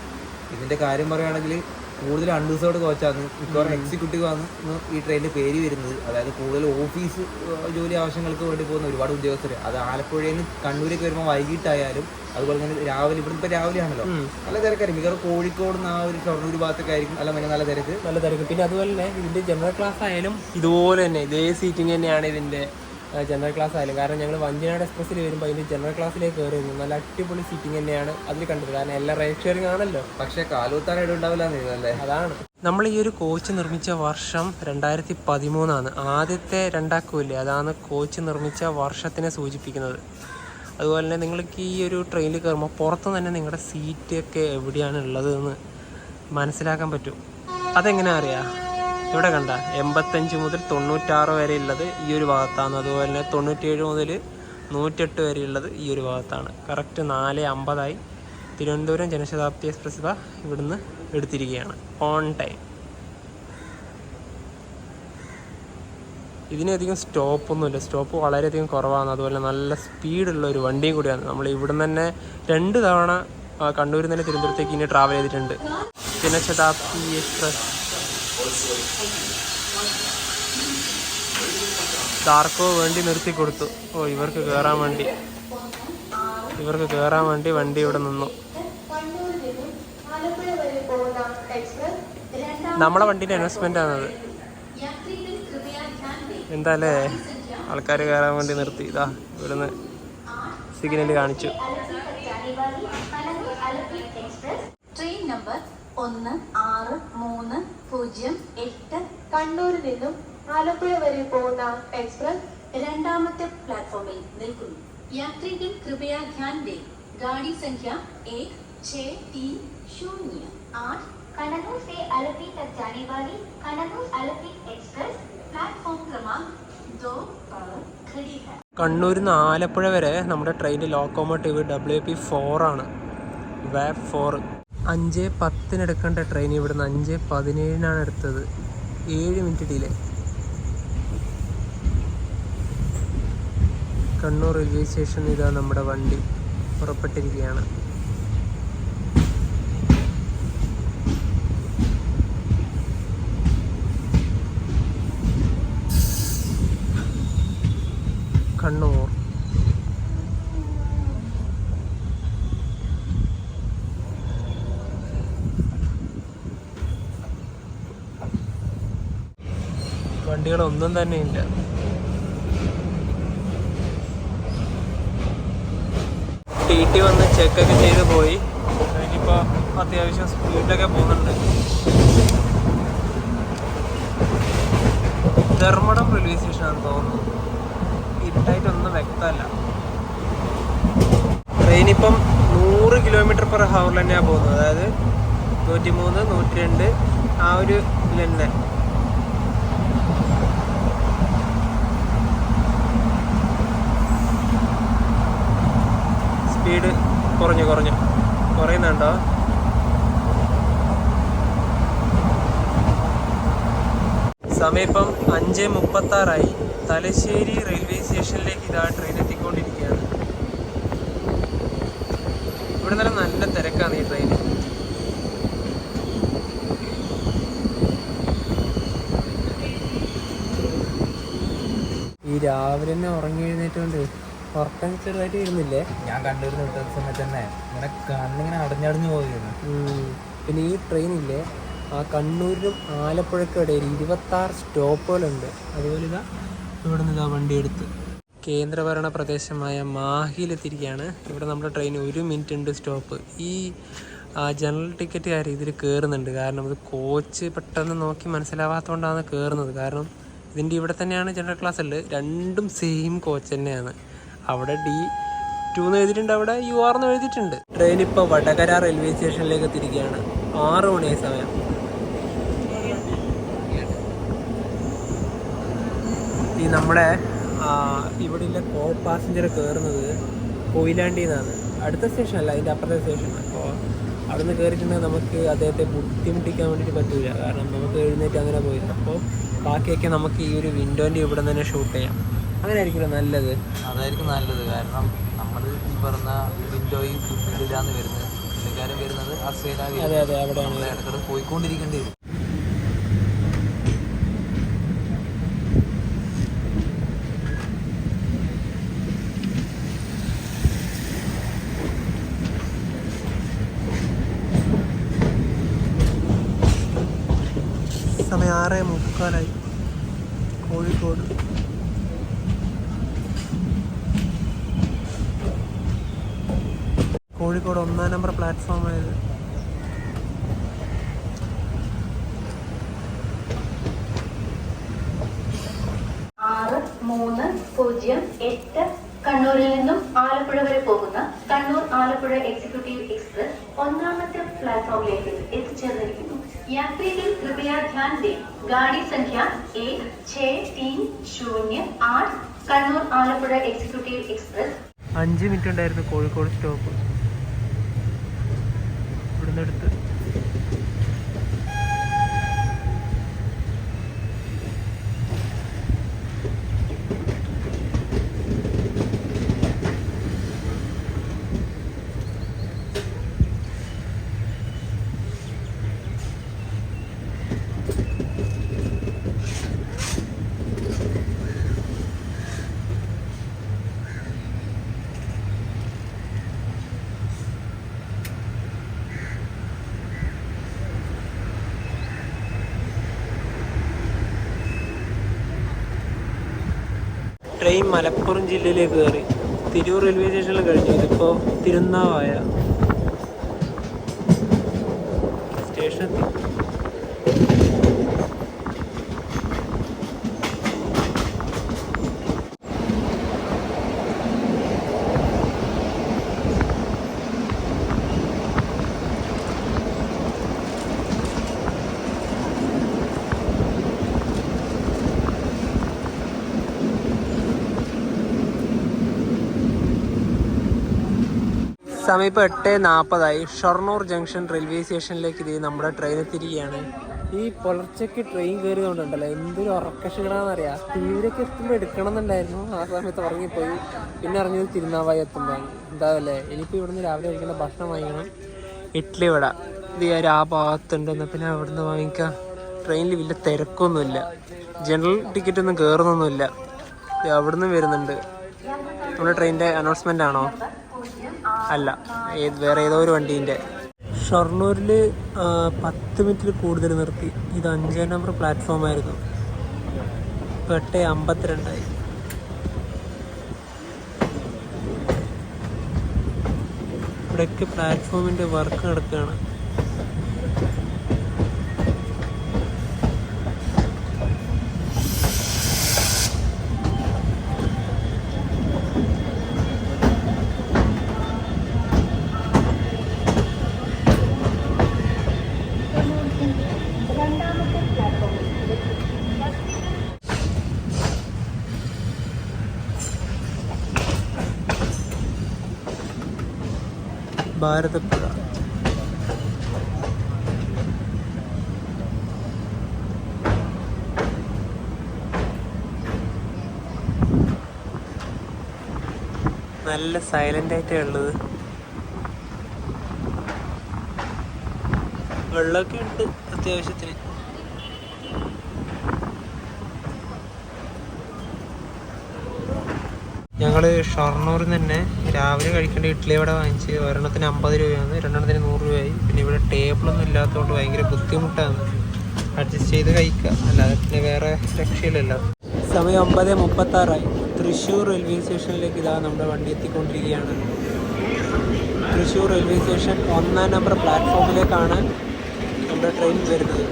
ഇതിൻ്റെ കാര്യം പറയുകയാണെങ്കിൽ കൂടുതൽ അൺറിസർവ്ഡ് കോച്ചാണ്, മിക്കവാറും എക്സിക്യൂട്ടീവ് ആണ് ഈ ട്രെയിനിൻ്റെ പേര് വരുന്നത്. അതായത് കൂടുതൽ ഓഫീസ് ജോലി ആവശ്യങ്ങൾക്ക് വേണ്ടി പോകുന്ന ഒരുപാട് ഉദ്യോഗസ്ഥർ, അത് ആലപ്പുഴയിൽ നിന്ന് കണ്ണൂരേക്ക് വരുമ്പോൾ വൈകിട്ടായാലും അതുപോലെ തന്നെ രാവിലെ, ഇവിടെ ഇപ്പോൾ രാവിലെ ആണല്ലോ, നല്ല തിരക്കായിരിക്കും. മിക്കവാറും കോഴിക്കോട് നിന്ന് ആ ഒരു ഷൊർണൂർ ഭാഗത്തൊക്കെ ആയിരിക്കും നല്ല തിരക്ക്. പിന്നെ അതുപോലെ തന്നെ ഇതിൻ്റെ ജനറൽ ക്ലാസ് ആയാലും ഇതുപോലെ തന്നെ ഇതേ സീറ്റിംഗ് തന്നെയാണ് ഇതിൻ്റെ ജനറൽ ക്ലാസ് ആയാലും. കാരണം ഞങ്ങൾ വഞ്ചിനാട് എക്സ്പ്രസ്സിൽ വരുമ്പോൾ അതിൻ്റെ ജനറൽ ക്ലാസ്സിലേക്ക് കയറിയിരുന്നു. നല്ല അടിപൊളി സീറ്റിംഗ് തന്നെയാണ് അതിൽ കണ്ടത്. കാരണം എല്ലാം റൈറ്റ് ഷെയറിംഗ് ആണല്ലോ. പക്ഷേ കാലുകുത്താനായിട്ട് ഉണ്ടാവില്ല അല്ലേ? അതാണ്. നമ്മൾ ഈ ഒരു കോച്ച് നിർമ്മിച്ച വർഷം 2013 ആദ്യത്തെ രണ്ടാക്കുമില്ലേ, അതാണ് കോച്ച് നിർമ്മിച്ച വർഷത്തിനെ സൂചിപ്പിക്കുന്നത്. അതുപോലെ തന്നെ നിങ്ങൾക്ക് ഈ ഒരു ട്രെയിനിൽ കയറുമ്പോൾ പുറത്ത് തന്നെ നിങ്ങളുടെ സീറ്റൊക്കെ എവിടെയാണ് ഉള്ളതെന്ന് മനസ്സിലാക്കാൻ പറ്റും. അതെങ്ങനെ അറിയാം? ഇവിടെ കണ്ട 85 മുതൽ 96 വരെ ഉള്ളത് ഈ ഒരു ഭാഗത്താണ്. അതുപോലെ തന്നെ 97 മുതൽ 108 വരെ ഉള്ളത് ഈ ഒരു ഭാഗത്താണ്. കറക്റ്റ് 4:50 തിരുവനന്തപുരം ജനശതാബ്ദി എക്സ്പ്രസ് ഇവിടുന്ന് എടുത്തിരിക്കുകയാണ് ഓൺ ടൈം. ഇതിനധികം സ്റ്റോപ്പൊന്നുമില്ല, സ്റ്റോപ്പ് വളരെയധികം കുറവാണ്. അതുപോലെ നല്ല സ്പീഡുള്ള ഒരു വണ്ടിയും കൂടിയാണ്. നമ്മൾ ഇവിടുന്ന് തന്നെ 2 തവണ കണ്ണൂരിൽ നിന്ന് തിരുവനന്തപുരത്തേക്ക് ഇനി ട്രാവൽ ചെയ്തിട്ടുണ്ട്. ജനശതാബ്ദി എക്സ്പ്രസ് ആർക്കോ വേണ്ടി നിർത്തി കൊടുത്തു. ഇവർക്ക് കയറാൻ വേണ്ടി വണ്ടി ഇവിടെ നിന്നു. നമ്മളെ വണ്ടീൻ്റെ അനൗൺസ്മെൻ്റ് ആണത്. എന്താല്ലേ, ആൾക്കാർ കയറാൻ വേണ്ടി നിർത്തി. ഇതാ ഇവിടുന്ന് സിഗ്നൽ കാണിച്ചു. ട്രെയിൻ നമ്പർ 163008 കണ്ണൂരിൽ നിന്നും ആലപ്പുഴ വരെ പോകുന്ന എക്സ്പ്രസ് രണ്ടാമത്തെ പ്ലാറ്റ്ഫോമിൽ നിൽക്കുന്നു. യാത്രികൻ കൃപയാ ധ്യാൻ ദേ. गाड़ी संख्या 1630 कन्नौर से आलपी तक जाने वाली कन्नौर आलपी एक्सप्रेस प्लेटफॉर्म क्रमांक 2 पर खड़ी है. കണ്ണൂരിൽ നിന്ന് ആലപ്പുഴ വരെ നമ്മുടെ ട്രെയിനിൻ്റെ ലോക്കോമോട്ടീവ് WP4 ആണ്. വാപ്പ് 4 5:10 എടുക്കേണ്ട ട്രെയിൻ ഇവിടുന്ന് 5:17 എടുത്തത്. 7 minute delay. Kannur railway station ഇതാ നമ്മുടെ വണ്ടി പുറപ്പെട്ടിരിക്കുകയാണ്. കണ്ണൂർ വണ്ടികളൊന്നും തന്നെയില്ല. TT വന്ന് ചെക്കൊക്കെ ചെയ്ത് പോയി. ഇനിയിപ്പോൾ അത്യാവശ്യം സ്പീഡിലൊക്കെ പോകുന്നുണ്ട്. ധർമ്മടം റെയിൽവേ സ്റ്റേഷനാണെന്ന് തോന്നുന്നു. ഇരുട്ടായിട്ടൊന്നും വ്യക്തമല്ല. ട്രെയിനിപ്പം 100 km/h തന്നെയാണ് പോകുന്നത്. അതായത് 103, 102 ആ ഒരു തന്നെ. സ്പീഡ് കുറയുന്നുണ്ടോ? സമയം ഇപ്പം 5:36. തലശ്ശേരി റെയിൽവേ സ്റ്റേഷനിലേക്ക് ഇതാ ട്രെയിൻ എത്തിക്കൊണ്ടിരിക്കുകയാണ്. ഇവിടെ നല്ല തിരക്കാണ് ഈ ട്രെയിൻ. ഈ രാവിലെ തന്നെ ഉറങ്ങി എഴുന്നേറ്റുകൊണ്ട് ഉറക്കം ചെറുതായിട്ട് വരുന്നില്ലേ? ഞാൻ കണ്ടുവരുന്ന വിട്ട സമയത്ത് തന്നെ ഇങ്ങനെ കണ്ണിങ്ങനെ അടഞ്ഞടഞ്ഞു പോയിരുന്നു. പിന്നെ ഈ ട്രെയിനില്ലേ, ആ കണ്ണൂരിനും ആലപ്പുഴയ്ക്കും ഇടയിൽ 26 സ്റ്റോപ്പുകളുണ്ട്. അതുപോലെ ഇതാ ഇവിടെ നിന്ന് വണ്ടി എടുത്ത് കേന്ദ്രഭരണ പ്രദേശമായ മാഹിയിലെത്തിയിരിക്കുകയാണ്. ഇവിടെ നമ്മുടെ ട്രെയിൻ 1 മിനിറ്റ് ഉണ്ട് സ്റ്റോപ്പ്. ഈ ജനറൽ ടിക്കറ്റുകാർ ഇതിൽ കയറുന്നുണ്ട്. കാരണം ഇത് കോച്ച് പെട്ടെന്ന് നോക്കി മനസ്സിലാവാത്തതുകൊണ്ടാണ് കയറുന്നത്. കാരണം ഇതിൻ്റെ ഇവിടെ തന്നെയാണ് ജനറൽ ക്ലാസ് ഉള്ളത്. രണ്ടും സെയിം കോച്ച് തന്നെയാണ്. അവിടെ D2 എന്ന് എഴുതിയിട്ടുണ്ട്, അവിടെ UR എന്ന് എഴുതിയിട്ടുണ്ട്. ട്രെയിൻ ഇപ്പോൾ വടകര റെയിൽവേ സ്റ്റേഷനിലേക്ക് എത്തിയിരിക്കുകയാണ്. 6 മണിയായ സമയം. ഈ നമ്മുടെ ഇവിടെയുള്ള കോ പാസഞ്ചർ കയറുന്നത് കൊയിലാണ്ടിയിൽ നിന്നാണ്. അടുത്ത സ്റ്റേഷനല്ല, അതിൻ്റെ അപ്പുറത്തെ സ്റ്റേഷൻ. അപ്പോൾ അവിടെ നിന്ന് കയറിയിട്ടുണ്ടെങ്കിൽ നമുക്ക് അദ്ദേഹത്തെ ബുദ്ധിമുട്ടിക്കാൻ വേണ്ടിയിട്ട് പറ്റില്ല. കാരണം നമുക്ക് എഴുന്നേറ്റ് അങ്ങനെ പോയി. അപ്പോൾ ബാക്കിയൊക്കെ നമുക്ക് ഈ ഒരു വിൻഡോൻ്റെ ഇവിടെ തന്നെ ഷൂട്ട് ചെയ്യാം. അങ്ങനെ ആയിരിക്കുമല്ലോ നല്ലത്. അതായിരിക്കും നല്ലത്. കാരണം നമ്മൾ ഈ പറഞ്ഞ വിൻഡോയിൽ ഇതിലാണ് വരുന്നത്. പുള്ളിക്കാരൻ വരുന്നത് അസേല. അതെ അതെ, അവിടെയാണ്. ഇടയ്ക്കിടെ പോയിക്കൊണ്ടിരിക്കേണ്ടി വരും. സമയം 6:45 കോഴിക്കോട്. കോഴിക്കോട് 1-ാം നമ്പർ പ്ലാറ്റ്ഫോമായത്. കണ്ണൂരിൽ നിന്നും ആലപ്പുഴ വരെ പോകുന്ന കണ്ണൂർ ആലപ്പുഴ എക്സിക്യൂട്ടീവ് എക്സ്പ്രസ് 1-ാമത്തെ പ്ലാറ്റ്ഫോമിലേക്ക് എത്തിച്ചേർന്നിരിക്കുന്നു. यात्रीगण कृपया ध्यान दें, गाड़ी संख्या 1630 कണ്ണൂർ ആലപ്പുഴ എക്സിക്യൂട്ടീവ് എക്സ്പ്രസ്. 5 മിനിറ്റ് ഉണ്ടായിരുന്നു കോഴിക്കോട് സ്റ്റോപ്പ്. ഇവിടുന്ന് എടുത്ത് ട്രെയിൻ മലപ്പുറം ജില്ലയിലേക്ക് കയറി. തിരൂർ റെയിൽവേ സ്റ്റേഷനിൽ കഴിഞ്ഞു. ഇതിപ്പോൾ തിരുനാവായ സ്റ്റേഷനെത്തി. സമയം ഇപ്പോൾ 8:40. ഷൊർണൂർ ജംഗ്ഷൻ റെയിൽവേ സ്റ്റേഷനിലേക്ക് ഇത് നമ്മുടെ ട്രെയിൻ എത്തിയിരിക്കുകയാണ്. ഈ പുലർച്ചയ്ക്ക് ട്രെയിൻ കയറിയതുകൊണ്ടുണ്ടല്ലോ എന്തൊരു ഉറക്കക്ഷീണമെന്നറിയാം. തീവരൊക്കെ എത്തുമ്പോൾ എടുക്കണം എന്നുണ്ടായിരുന്നു. ആ സമയത്ത് ഉറങ്ങിപ്പോയി. പിന്നെ അറിഞ്ഞത് തിരുനാവായി എത്തുമ്പോൾ എന്താവല്ലേ. ഇനിയിപ്പോൾ ഇവിടുന്ന് രാവിലെ കഴിക്കുന്ന ഭക്ഷണം വാങ്ങിക്കണം. ഇഡ്ഡലി വട ഇത് ആ ഭാഗത്തുണ്ടെന്ന്. പിന്നെ അവിടുന്ന് വാങ്ങിക്കാം. ട്രെയിനിൽ വലിയ തിരക്കൊന്നുമില്ല. ജനറൽ ടിക്കറ്റ് ഒന്നും കയറുന്നൊന്നുമില്ല. അവിടുന്ന് വരുന്നുണ്ട്. നമ്മുടെ ട്രെയിനിൻ്റെ അനൗൺസ്മെൻ്റ് ആണോ? അല്ല, വേറെ ഏതോ ഒരു വണ്ടീൻ്റെ. ഷൊർണൂരിൽ 10 മിനിറ്റിൽ കൂടുതൽ നിർത്തി. ഇത് 5-ാം നമ്പർ പ്ലാറ്റ്ഫോമായിരുന്നു. ഇപ്പോൾ 8:52. ഇവിടെയൊക്കെ പ്ലാറ്റ്ഫോമിൻ്റെ വർക്ക് നടക്കുകയാണ്. ഭാരതപ്പുഴ. നല്ല സൈലന്റ് ആയിട്ടാണ് ഉള്ളത്. വെള്ളമൊക്കെ ഉണ്ട് അത്യാവശ്യത്തിന്. ഞങ്ങൾ ഷൊർണൂരിൽ നിന്ന് തന്നെ രാവിലെ കഴിക്കേണ്ട ഇഡ്ഡലി വട വാങ്ങിച്ച് ഒരെണ്ണത്തിന് 50 രൂപയാണ്, 2എണ്ണത്തിന് 100 രൂപയായി. പിന്നെ ഇവിടെ ടേബിളൊന്നും ഇല്ലാത്തതുകൊണ്ട് ഭയങ്കര ബുദ്ധിമുട്ടാണ്. അഡ്ജസ്റ്റ് ചെയ്ത് കഴിക്കുക, അല്ലാതെ പിന്നെ വേറെ രക്ഷയില്ലല്ലോ. സമയം 9:36. തൃശ്ശൂർ റെയിൽവേ സ്റ്റേഷനിലേക്ക് ഇതാ നമ്മുടെ വണ്ടി എത്തിക്കൊണ്ടിരിക്കുകയാണ്. തൃശ്ശൂർ റെയിൽവേ സ്റ്റേഷൻ 1-ാം നമ്പർ പ്ലാറ്റ്ഫോമിലേക്കാണ് നമ്മുടെ ട്രെയിൻ വരുന്നത്.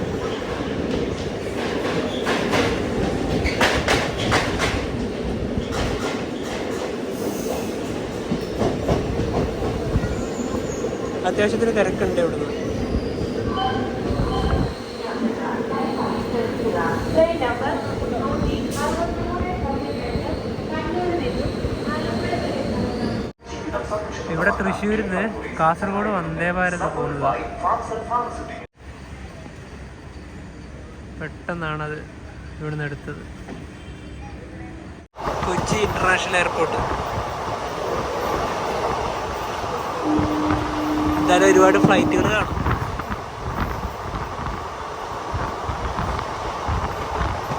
അത്യാവശ്യത്തിന് തിരക്കുണ്ട് ഇവിടുന്ന്. ഇവിടെ തൃശ്ശൂരിൽ നിന്ന് കാസർഗോഡ് വന്ദേ ഭാരത് പോകുന്നത്. പെട്ടെന്നാണത് ഇവിടുന്ന് എടുത്തത്. Kochi international airport. എന്തായാലും ഒരുപാട് ഫ്ലൈറ്റുകൾ കാണും.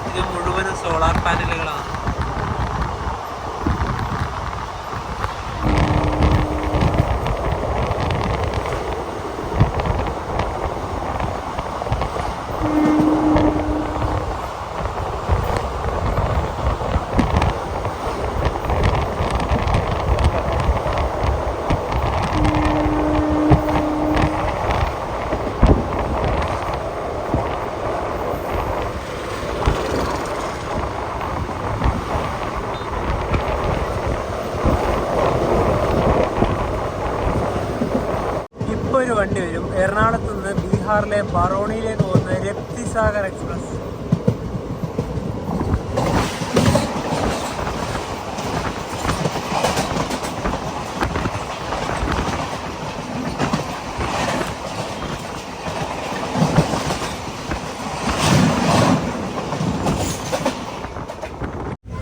ഇത് മുഴുവനും സോളാർ പാനലുകളാണ്. ഒരു വണ്ടി വരും എറണാകുളത്ത് നിന്ന് ബീഹാറിലെ ബറോണിയിലേക്ക് പോകുന്ന രപ്തിസാഗർ എക്സ്പ്രസ്.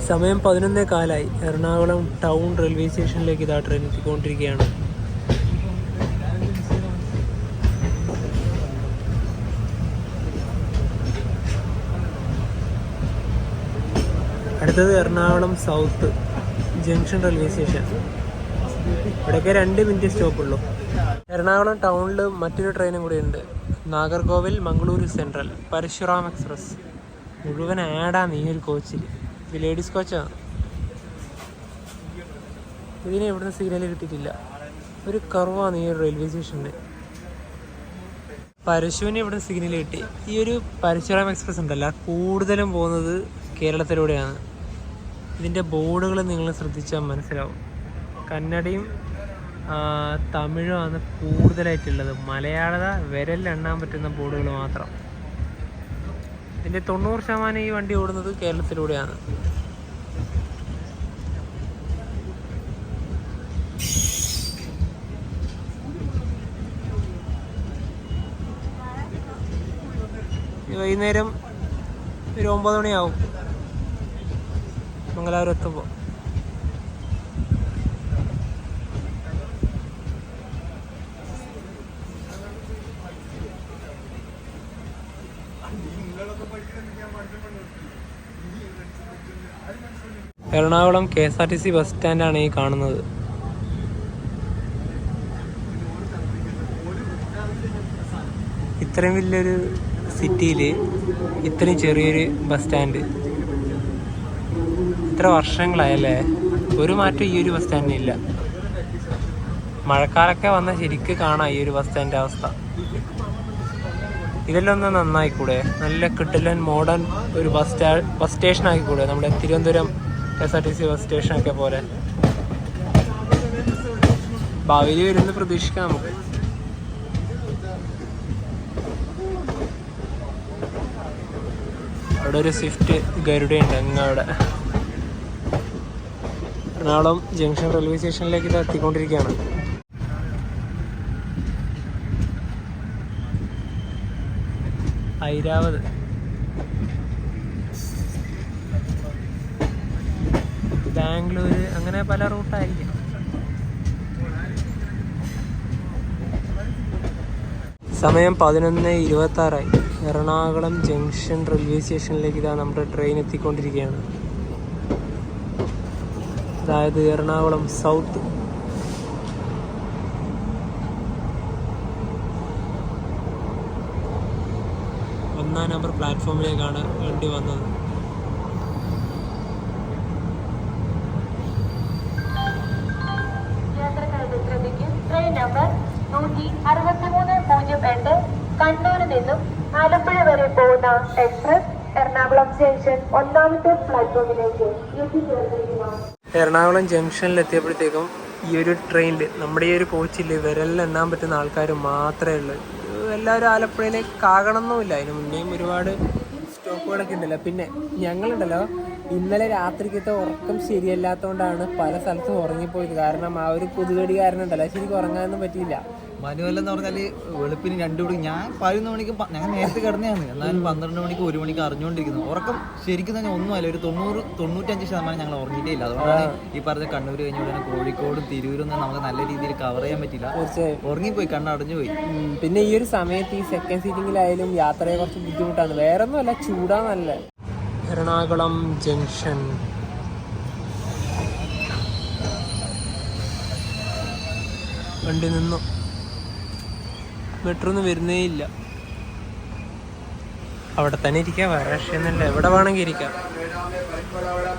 സമയം 11:15. എറണാകുളം ടൗൺ റെയിൽവേ സ്റ്റേഷനിലേക്ക് ഇതാ ട്രെയിൻ എത്തിക്കൊണ്ടിരിക്കുകയാണ്. അടുത്തത് Ernakulam south junction railway station. ഇവിടെയൊക്കെ 2 മിനിറ്റ് സ്റ്റോപ്പുള്ളൂ. എറണാകുളം ടൗണിൽ മറ്റൊരു ട്രെയിനും കൂടി ഉണ്ട്. Nagercoil Mangaluru central Parasuram express. മുഴുവൻ ആഡാണ് ഈ ഒരു കോച്ചിൽ. ഇത് ലേഡീസ് കോച്ചാണ്. ഇതിന് ഇവിടുന്ന് സിഗ്നൽ കിട്ടിയിട്ടില്ല. ഒരു കർവാണ് ഈ ഒരു റെയിൽവേ സ്റ്റേഷനിൽ. പരശുവിന് ഇവിടുന്ന് സിഗ്നൽ കിട്ടി. ഈ ഒരു പരശുറാം എക്സ്പ്രസ് ഉണ്ടല്ലോ, കൂടുതലും പോകുന്നത് കേരളത്തിലൂടെയാണ്. ഇതിൻ്റെ ബോർഡുകൾ നിങ്ങൾ ശ്രദ്ധിച്ചാൽ മനസ്സിലാവും. കന്നഡയും തമിഴുമാണ് കൂടുതലായിട്ടുള്ളത്. മലയാളത വിരലിലെണ്ണാൻ പറ്റുന്ന ബോർഡുകൾ മാത്രം. ഇതിൻ്റെ 90% ഈ വണ്ടി ഓടുന്നത് കേരളത്തിലൂടെയാണ്. വൈകുന്നേരം ഒരു 9 മണിയാവും മംഗലാപുരം എത്തുമ്പോൾ. എറണാകുളം KSRTC ബസ് സ്റ്റാൻഡാണ് ഈ കാണുന്നത്. ഇത്രയും വലിയൊരു സിറ്റിയിൽ ഇത്രയും ചെറിയൊരു ബസ് സ്റ്റാൻഡ്. ഇത്ര വർഷങ്ങളായല്ലേ, ഒരു മാറ്റം ഈ ഒരു ബസ് സ്റ്റാൻഡിനില്ല. മഴക്കാലമൊക്കെ വന്നാൽ ശരിക്കും കാണാം ഈ ഒരു ബസ് സ്റ്റാൻഡിൻ്റെ അവസ്ഥ. ഇതെല്ലാം ഒന്ന് നന്നായിക്കൂടെ? നല്ല കിടിലൻ മോഡേൺ ഒരു ബസ് സ്റ്റേഷൻ ആക്കിക്കൂടെ? നമ്മുടെ തിരുവനന്തപുരം KSRTC ബസ് സ്റ്റേഷനൊക്കെ പോലെ. ഭാവിയിൽ വരുന്ന പ്രതീക്ഷിക്കാം നമുക്ക്. അവിടെ ഒരു സ്വിഫ്റ്റ് ഗരുഡയുണ്ട് അങ്ങവിടെ. എറണാകുളം ജംഗ്ഷൻ റെയിൽവേ സ്റ്റേഷനിലേക്ക് ഇത് എത്തിക്കൊണ്ടിരിക്കുകയാണ്. ഐരാവത്. ബാംഗ്ലൂര്, അങ്ങനെ പല റൂട്ടായിരിക്കും. സമയം 11:26. എറണാകുളം ജംഗ്ഷൻ റെയിൽവേ സ്റ്റേഷനിലേക്ക് ഇതാ നമ്മുടെ ട്രെയിൻ എത്തിക്കൊണ്ടിരിക്കുകയാണ്. അതായത് എറണാകുളം സൗത്ത്. ഒന്നാം നമ്പർ പ്ലാറ്റ്ഫോമിലേക്കാണ് വണ്ടി വന്നത്. ട്രെയിൻ നമ്പർ 16308 കണ്ണൂരിൽ നിന്നും ആലപ്പുഴ വരെ പോകുന്ന എക്സ്പ്രസ് എറണാകുളം ജംഗ്ഷൻ 1ാമത്തെ പ്ലാറ്റ്ഫോമിലേക്ക് എത്തിച്ചേർന്നിരിക്കുന്നു. എറണാകുളം ജംഗ്ഷനിലെത്തിയപ്പോഴത്തേക്കും ഈ ഒരു ട്രെയിനിൽ, നമ്മുടെ ഈ ഒരു കോച്ചിൽ വിരലിലെണ്ണാൻ പറ്റുന്ന ആൾക്കാർ മാത്രമേ ഉള്ളൂ. എല്ലാവരും ആലപ്പുഴയിലേക്ക് ആകണമെന്നുമില്ല. അതിന് മുന്നേയും ഒരുപാട് സ്റ്റോപ്പുകളൊക്കെ ഉണ്ടല്ലോ. പിന്നെ ഞങ്ങളുണ്ടല്ലോ, ഇന്നലെ രാത്രിക്കത്തെ ഉറക്കം ശരിയല്ലാത്തതുകൊണ്ടാണ് പല സ്ഥലത്തും ഉറങ്ങിപ്പോയത്. കാരണം ആ ഒരു കൊതുകടി കാരണം ഉണ്ടല്ലോ, ശരിക്കും ഉറങ്ങാനൊന്നും പറ്റിയില്ല. മനുവല്ല എന്ന് പറഞ്ഞാൽ വെളുപ്പിന് 2 മണിക്ക് ഞാൻ 11 മണിക്ക് ഞാൻ നേരത്തെ കിടന്നതാണ്, എന്നാലും 12 മണിക്ക് 1 മണിക്ക് അറിഞ്ഞുകൊണ്ടിരിക്കുന്നു. ഉറക്കം ശരിക്കും തന്നെ ഒന്നുമല്ല, ഒരു 90-95% ഞങ്ങൾ ഉറങ്ങിയിട്ടേ ഇല്ല. അതുകൊണ്ടാണ് ഈ പറഞ്ഞ കണ്ണൂർ കഴിഞ്ഞ ഉടനെ കോഴിക്കോടും തിരൂരൊന്നും നമുക്ക് നല്ല രീതിയിൽ കവർ ചെയ്യാൻ പറ്റില്ല. ഉറങ്ങിപ്പോയി, കണ്ണടഞ്ഞു പോയി. പിന്നെ ഈ ഒരു സമയത്ത് ഈ സെക്കൻഡ് സീറ്റിങ്ങിലായാലും യാത്രയെ കുറച്ച് ബുദ്ധിമുട്ടാണ്. വേറെ ഒന്നുമല്ല, ചൂടാന്നല്ല. എറണാകുളം ജംഗ്ഷൻ വണ്ടി നിന്നു, മെട്രോ ഒന്നും വരുന്നേ ഇല്ല. അവിടെ തന്നെ ഇരിക്കാം, വേറെ രക്ഷയൊന്നുമില്ല, എവിടെ വേണമെങ്കിൽ ഇരിക്കാം.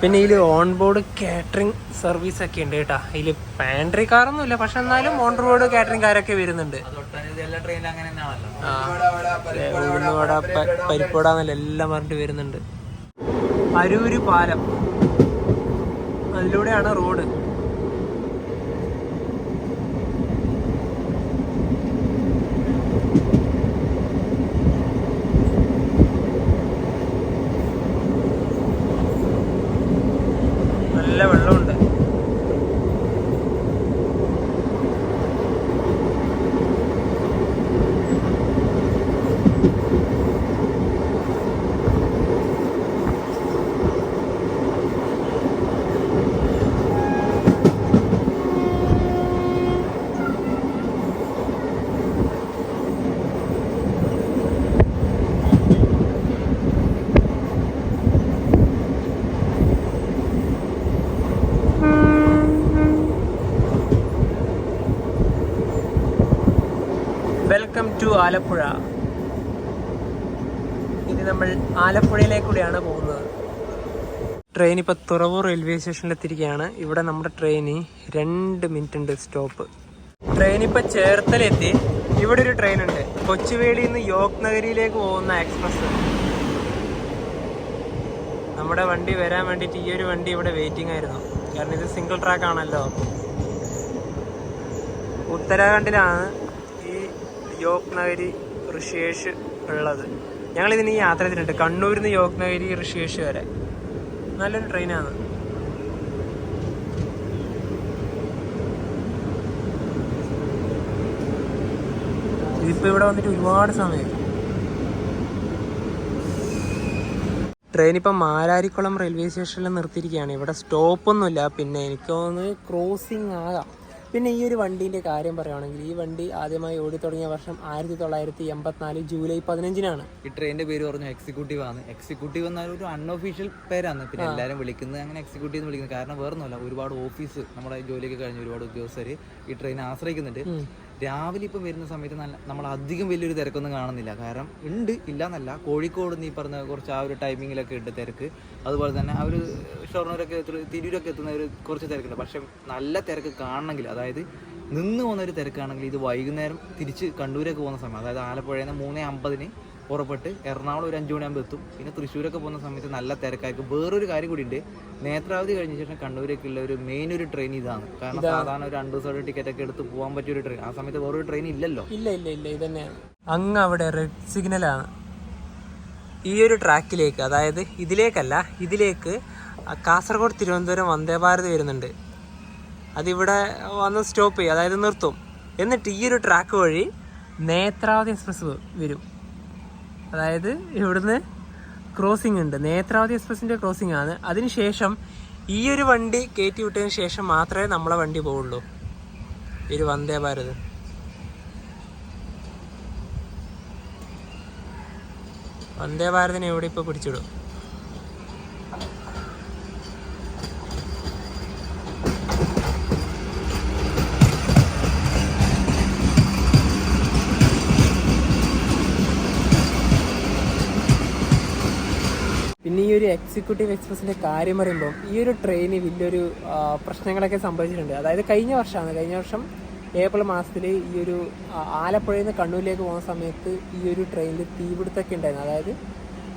പിന്നെ ഇതിൽ ഓൺ ബോർഡ് കാറ്ററിംഗ് സർവീസ് ഒക്കെ ഉണ്ട് കേട്ടോ. ഇതിൽ പാൻട്രി കാറൊന്നും ഇല്ല, പക്ഷെ എന്നാലും ഓൺ ബോർഡ് കാറ്ററിംഗ് കാരൊക്കെ വരുന്നുണ്ട്. ഉഴുന്നുവട, പരിപ്പുവടാന്നല്ല എല്ലാം പറഞ്ഞിട്ട് വരുന്നുണ്ട്. അരൂര് പാലം, അതിലൂടെയാണ് റോഡ്. നല്ല വെള്ളമുണ്ട്. Welcome to Alappuzha. ഇനി നമ്മൾ ആലപ്പുഴയിലേക്കൂടെയാണ് പോകുന്നത്. ട്രെയിൻ ഇപ്പോൾ തുറവൂർ റെയിൽവേ സ്റ്റേഷനിലെത്തിയിരിക്കുകയാണ്. ഇവിടെ നമ്മുടെ ട്രെയിന് 2 മിനിറ്റ് ഉണ്ട് സ്റ്റോപ്പ്. ട്രെയിൻ ഇപ്പോൾ ചേർത്തലെത്തി. ഇവിടെ ഒരു ട്രെയിൻ ഉണ്ട്, കൊച്ചുവേളിയിൽ നിന്ന് യോഗ് നഗരിയിലേക്ക് പോകുന്ന എക്സ്പ്രസ്. നമ്മുടെ വണ്ടി വരാൻ വേണ്ടിയിട്ട് ഈ ഒരു വണ്ടി ഇവിടെ വെയിറ്റിംഗ് ആയിരുന്നു, കാരണം ഇത് സിംഗിൾ ട്രാക്ക് ആണല്ലോ. ഉത്തരാഖണ്ഡിലാണ് ഈ യോഗ് നഗരി ഋഷികേഷ് ഉള്ളത്. ഞങ്ങളിതിന് ഈ യാത്ര ചെയ്തിട്ടുണ്ട്, കണ്ണൂരിൽ നിന്ന് യോഗ് നഗരി ഋഷികേഷ് വരെ. നല്ലൊരു ട്രെയിനാണ്. ഇതിപ്പോൾ ഇവിടെ വന്നിട്ട് ഒരുപാട് സമയം. ട്രെയിൻ ഇപ്പം മാരാരിക്കുളം റെയിൽവേ സ്റ്റേഷനിൽ നിർത്തിയിരിക്കുകയാണ്. ഇവിടെ സ്റ്റോപ്പൊന്നുമില്ല. പിന്നെ എനിക്ക് തോന്നുന്നത് ക്രോസിങ് ആകാം. പിന്നെ ഈ ഒരു വണ്ടീൻ്റെ കാര്യം പറയുകയാണെങ്കിൽ, ഈ വണ്ടി ആദ്യമായി ഓടിത്തുടങ്ങിയ വർഷം 1984 ജൂലൈ 15-നാണ്. ഈ ട്രെയിനിന്റെ പേര് പറഞ്ഞു എക്സിക്യൂട്ടീവ് ആണ്. എക്സിക്യൂട്ടീവ് എന്നാൽ ഒരു അൺഒഫീഷ്യൽ പേരാണ്. പിന്നെ എല്ലാവരും വിളിക്കുന്നത് അങ്ങനെ എക്സിക്യൂട്ടീവ് എന്ന് വിളിക്കുന്നത്. കാരണം വേറൊന്നുമല്ല, ഒരുപാട് ഓഫീസ് നമ്മുടെ ജോലിയൊക്കെ കഴിഞ്ഞ ഒരുപാട് ഉദ്യോഗസ്ഥർ ഈ ട്രെയിൻ ആശ്രയിക്കുന്നുണ്ട്. രാവിലെ ഇപ്പം വരുന്ന സമയത്ത് നമ്മൾ അധികം വലിയൊരു തിരക്കൊന്നും കാണുന്നില്ല. കാരണം ഉണ്ട്, ഇല്ല എന്നല്ല. കോഴിക്കോട് നീ പറഞ്ഞ കുറച്ച് ആ ഒരു ടൈമിങ്ങിലൊക്കെ ഉണ്ട് തിരക്ക്. അതുപോലെ തന്നെ ആ ഒരു ഷൊർണൂരൊക്കെ തിരൂരൊക്കെ എത്തുന്ന ഒരു കുറച്ച് തിരക്കുണ്ട്. പക്ഷെ നല്ല തിരക്ക് കാണണമെങ്കിൽ, അതായത് നിന്ന് പോകുന്ന ഒരു തിരക്കാണെങ്കിൽ ഇത് വൈകുന്നേരം തിരിച്ച് കണ്ണൂരൊക്കെ പോകുന്ന സമയം, അതായത് ആലപ്പുഴയിൽ നിന്ന് 3:50 പുറപ്പെട്ട് എറണാകുളം ഒരു 5 മണിയാകുമ്പോൾ എത്തും. പിന്നെ തൃശ്ശൂരൊക്കെ പോകുന്ന സമയത്ത് നല്ല തിരക്കായിരിക്കും. വേറൊരു കാര്യം കൂടി ഉണ്ട്, നേത്രാവതി കഴിഞ്ഞ ശേഷം കണ്ണൂരേക്കുള്ള ഒരു മെയിൻ ഒരു ട്രെയിൻ ഇതാണ്. കാരണം സാധാരണ ഒരു 2 ദിവസത്തെ ടിക്കറ്റ് ഒക്കെ എടുത്ത് പോകാൻ പറ്റിയ ഒരു ട്രെയിൻ. ആ സമയത്ത് വേറൊരു ട്രെയിൻ ഇല്ലല്ലോ. ഇല്ല, ഇത് തന്നെയാണ്. അങ്ങ് അവിടെ റെഡ് സിഗ്നലാണ്. ഈ ഒരു ട്രാക്കിലേക്ക്, അതായത് ഇതിലേക്കല്ല, ഇതിലേക്ക് കാസർഗോഡ് തിരുവനന്തപുരം വന്ദേ ഭാരത് വരുന്നുണ്ട്. അതിവിടെ വന്ന് സ്റ്റോപ്പ് ചെയ്യും, അതായത് നിർത്തും. എന്നിട്ട് ഈ ഒരു ട്രാക്ക് വഴി നേത്രാവതി എക്സ്പ്രസ് വരും. അതായത് ഇവിടുന്ന് ക്രോസിംഗ് ഉണ്ട്, നേത്രാവതി എക്സ്പ്രസിൻ്റെ ക്രോസിംഗ് ആണ്. അതിനുശേഷം ഈ ഒരു വണ്ടി കയറ്റി വിട്ടതിന് ശേഷം മാത്രമേ നമ്മളെ വണ്ടി പോവുള്ളൂ, ഈ ഒരു വന്ദേ ഭാരത്. വന്ദേ ഭാരതിനെ എവിടെ ഇപ്പോൾ പിടിച്ചിടും. പിന്നെ ഈ ഒരു എക്സിക്യൂട്ടീവ് എക്സ്പ്രസിൻ്റെ കാര്യം പറയുമ്പോൾ, ഈ ഒരു ട്രെയിന് വലിയൊരു പ്രശ്നങ്ങളൊക്കെ സംഭവിച്ചിട്ടുണ്ട്. അതായത് കഴിഞ്ഞ വർഷം ഏപ്രിൽ മാസത്തിൽ ഈ ഒരു ആലപ്പുഴയിൽ നിന്ന് കണ്ണൂരിലേക്ക് പോകുന്ന സമയത്ത് ഈ ഒരു ട്രെയിനിൽ തീപിടുത്തമൊക്കെ ഉണ്ടായിരുന്നു. അതായത്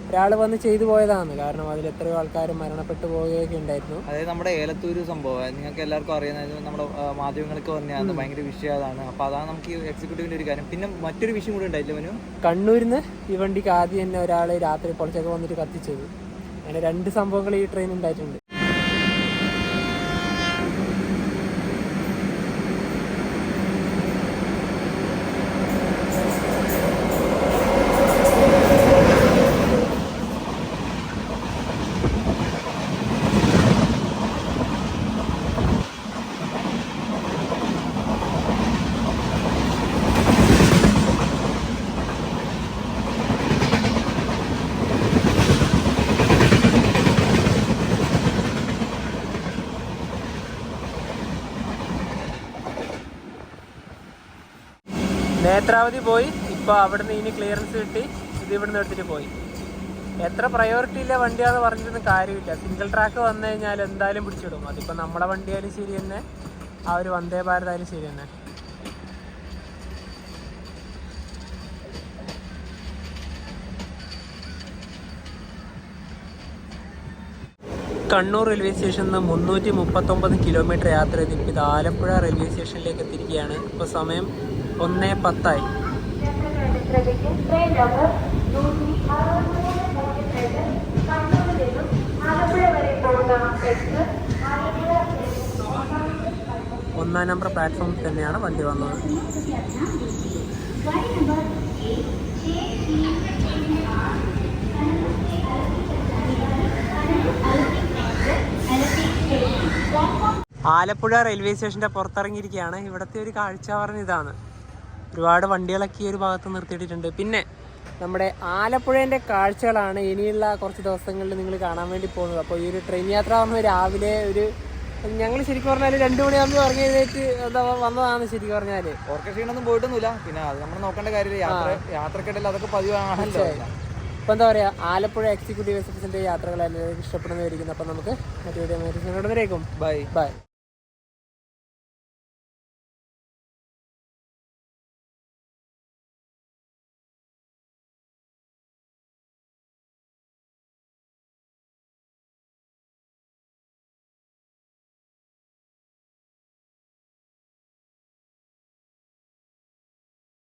ഒരാൾ വന്ന് ചെയ്തു പോയതാണ്, കാരണം അതിൽ എത്രയോ ആൾക്കാർ മരണപ്പെട്ടു പോവുകയൊക്കെ ഉണ്ടായിരുന്നു. അതായത് നമ്മുടെ ഏലത്തൂര് സംഭവം നിങ്ങൾക്ക് എല്ലാവർക്കും അറിയുന്നത്, നമ്മുടെ മാധ്യമങ്ങൾക്ക് പറഞ്ഞാൽ ഭയങ്കര വിഷയമാണ്. അപ്പോൾ അതാണ് നമുക്ക് ഈ എക്സിക്യൂട്ടീവിൻ്റെ ഒരു കാര്യം. പിന്നെ മറ്റൊരു വിഷയം കൂടി ഉണ്ടായില്ല മനു, കണ്ണൂരിൽ നിന്ന് ഈ വണ്ടിക്ക് ആദ്യം തന്നെ ഒരാൾ രാത്രി പൊളിച്ചൊക്കെ വന്നിട്ട് കത്തിച്ചത്. അങ്ങനെ 2 സംഭവങ്ങൾ ഈ ട്രെയിൻ ഉണ്ടായിട്ടുണ്ട്. നേത്രാവതി പോയി, ഇപ്പോൾ അവിടുന്ന് ഇനി ക്ലിയറൻസ് കിട്ടി, ഇത് ഇവിടുന്ന് എടുത്തിട്ട് പോയി. എത്ര പ്രയോറിറ്റി ഇല്ല വണ്ടിയാന്ന് പറഞ്ഞിട്ടൊന്നും കാര്യമില്ല. സിംഗിൾ ട്രാക്ക് വന്നു കഴിഞ്ഞാൽ എന്തായാലും പിടിച്ചിടും. അതിപ്പോൾ നമ്മുടെ വണ്ടിയായാലും ശരി തന്നെ, ആ ഒരു വന്ദേ ഭാരത് ആയാലും ശരി തന്നെ. കണ്ണൂർ റെയിൽവേ സ്റ്റേഷനിൽ നിന്ന് 339 കിലോമീറ്റർ യാത്ര ചെയ്തിട്ട് ഇത് ആലപ്പുഴ റെയിൽവേ സ്റ്റേഷനിലേക്ക് എത്തിയിരിക്കുകയാണ്. ഇപ്പോൾ സമയം 1:10 ഒന്നാം നമ്പർ പ്ലാറ്റ്ഫോമിൽ തന്നെയാണ് വണ്ടി വന്നത്. ആലപ്പുഴ റെയിൽവേ സ്റ്റേഷൻ്റെ പുറത്തിറങ്ങിയിരിക്കുകയാണ്. ഇവിടുത്തെ ഒരു കാഴ്ച പറഞ്ഞ ഇതാണ്. ഒരുപാട് വണ്ടികളൊക്കെ ഈ ഒരു ഭാഗത്ത് നിർത്തിയിട്ടുണ്ട്. പിന്നെ നമ്മുടെ ആലപ്പുഴേൻ്റെ കാഴ്ചകളാണ് ഇനിയുള്ള കുറച്ച് ദിവസങ്ങളിൽ നിങ്ങൾ കാണാൻ വേണ്ടി പോകുന്നത്. അപ്പോൾ ഈ ഒരു ട്രെയിൻ യാത്ര വന്നത് രാവിലെ ഞങ്ങൾ ശരിക്കും പറഞ്ഞാൽ 2 മണിയാകുമ്പോൾ ഇറങ്ങി എഴുന്നേറ്റ് വന്നതാണ്. ശരിക്കും പറഞ്ഞാൽ ഓർക്കക്ഷീണൊന്നും പോയിട്ടൊന്നുമില്ല. പിന്നെ അത് നമ്മൾ നോക്കേണ്ട കാര്യമില്ല. യാത്രക്കിടയിൽ അതൊക്കെ പതിവാണല്ലോ. അപ്പോൾ എന്താ പറയുക, ആലപ്പുഴ എക്സിക്യൂട്ടീവ് എക്സ്പ്രസിൻ്റെ യാത്രകൾ എല്ലാവർക്കും ഇഷ്ടപ്പെടുന്നതായിരിക്കുന്നു. അപ്പം നമുക്ക് മറ്റു വീഡിയോ ബൈ.